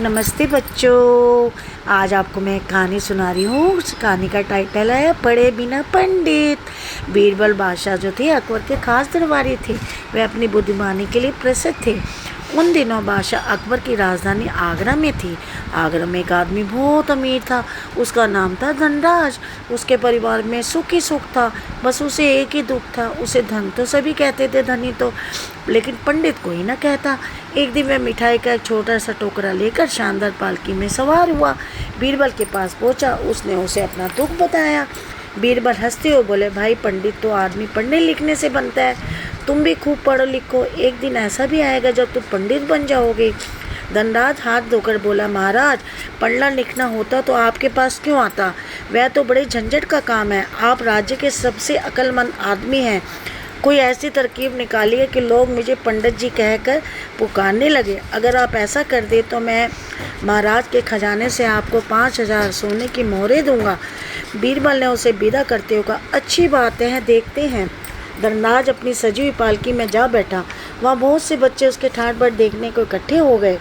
नमस्ते बच्चों, आज आपको मैं एक कहानी सुना रही हूँ। उस कहानी का टाइटल है पढ़े बिना पंडित। बीरबल बादशाह जो थे अकबर के खास दरबारी थे। वे अपनी बुद्धिमानी के लिए प्रसिद्ध थे। उन दिनों बादशाह अकबर की राजधानी आगरा में थी। आगरा में एक आदमी बहुत अमीर था। उसका नाम था धनराज। उसके परिवार में सुख ही सुख था। बस उसे एक ही दुख था। उसे धन तो सभी कहते थे, धनी तो, लेकिन पंडित कोई ना कहता। एक दिन वह मिठाई का एक छोटा सा टोकरा लेकर शानदार पालकी में सवार हुआ। बीरबल के पास पहुंचा। उसने उसे अपना दुख बताया। बीरबल हंसते हुए बोले, भाई पंडित तो आदमी पढ़ने लिखने से बनता है। तुम भी खूब पढ़ो लिखो, एक दिन ऐसा भी आएगा जब तुम पंडित बन जाओगे। धनराज हाथ धोकर बोला, महाराज पढ़ना लिखना होता तो आपके पास क्यों आता? वह तो बड़े झंझट का काम है। आप राज्य के सबसे अक्लमंद आदमी हैं। कोई ऐसी तरकीब निकालिए कि लोग मुझे पंडित जी कहकर पुकारने लगे। अगर आप ऐसा कर दे तो मैं महाराज के खजाने से आपको 5,000 सोने की मोहरें दूंगा। बीरबल ने उसे विदा करते हुए कहा, अच्छी बातें हैं, देखते हैं। धनराज अपनी सजी हुई पालकी में जा बैठा। वहाँ बहुत से बच्चे उसके ठाट बाट देखने को इकट्ठे हो गए।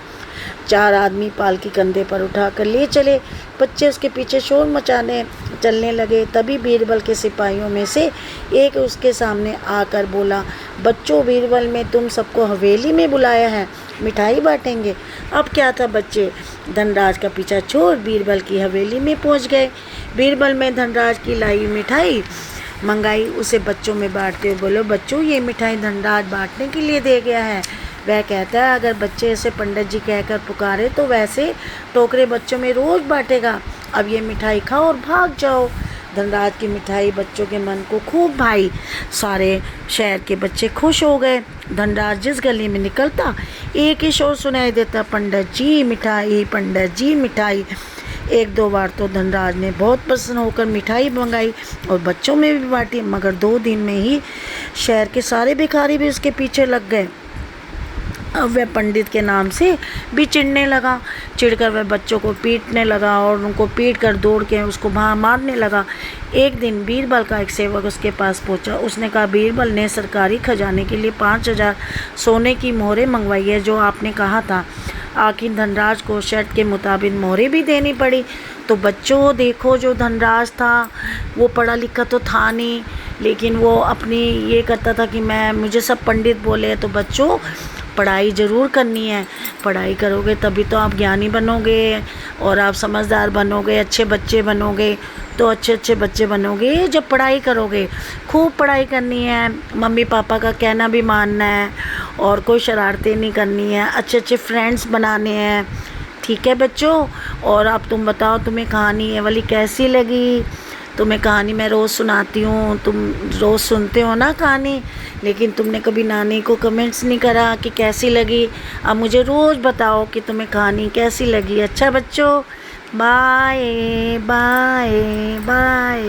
4 आदमी पालकी कंधे पर उठाकर ले चले। बच्चे उसके पीछे शोर मचाने चलने लगे। तभी बीरबल के सिपाहियों में से एक उसके सामने आकर बोला, बच्चों, बीरबल में तुम सबको हवेली में बुलाया है, मिठाई बांटेंगे। अब क्या था बच्चे, धनराज का पीछा छोड़ बीरबल की हवेली में पहुंच गए। बीरबल में धनराज की लाई मिठाई मंगाई। उसे बच्चों में बांटते हुए बोलो, बच्चों, ये मिठाई धनराज बांटने के लिए दे गया है। वह कहता है अगर बच्चे ऐसे पंडित जी कहकर पुकारे तो वैसे टोकरे बच्चों में रोज़ बांटेगा। अब ये मिठाई खाओ और भाग जाओ। धनराज की मिठाई बच्चों के मन को खूब भाई। सारे शहर के बच्चे खुश हो गए। धनराज जिस गली में निकलता एक ही शोर सुनाई देता, पंडित जी मिठाई, पंडित जी मिठाई। 1-2 बार तो धनराज ने बहुत प्रसन्न होकर मिठाई मंगाई और बच्चों में भी बांटी, मगर 2 दिन में ही शहर के सारे भिखारी भी उसके पीछे लग गए। अब वह पंडित के नाम से भी चिढ़ने लगा। चिढ़कर वह बच्चों को पीटने लगा और उनको पीट कर दौड़ के उसको मारने लगा। एक दिन बीरबल का एक सेवक उसके पास पहुंचा। उसने कहा, बीरबल ने सरकारी खजाने के लिए 5,000 सोने की मोहरें मंगवाई है, जो आपने कहा था। आखिर धनराज को शर्त के मुताबिक मोहरें भी देनी पड़ी। तो बच्चों देखो, जो धनराज था वो पढ़ा लिखा तो था नहीं, लेकिन वो अपनी ये करता था कि मुझे सब पंडित बोले। तो बच्चों, पढ़ाई ज़रूर करनी है। पढ़ाई करोगे तभी तो आप ज्ञानी बनोगे और आप समझदार बनोगे, अच्छे बच्चे बनोगे। तो अच्छे बच्चे बनोगे जब पढ़ाई करोगे। खूब पढ़ाई करनी है, मम्मी पापा का कहना भी मानना है और कोई शरारतें नहीं करनी है, अच्छे फ्रेंड्स बनाने हैं। ठीक है बच्चों? और अब तुम बताओ, तुम्हें कहानी ये वाली कैसी लगी? तुम्हें कहानी मैं रोज़ सुनाती हूँ, तुम रोज़ सुनते हो ना कहानी, लेकिन तुमने कभी नानी को कमेंट्स नहीं करा कि कैसी लगी। अब मुझे रोज़ बताओ कि तुम्हें कहानी कैसी लगी। अच्छा बच्चों, बाय बाय बाय।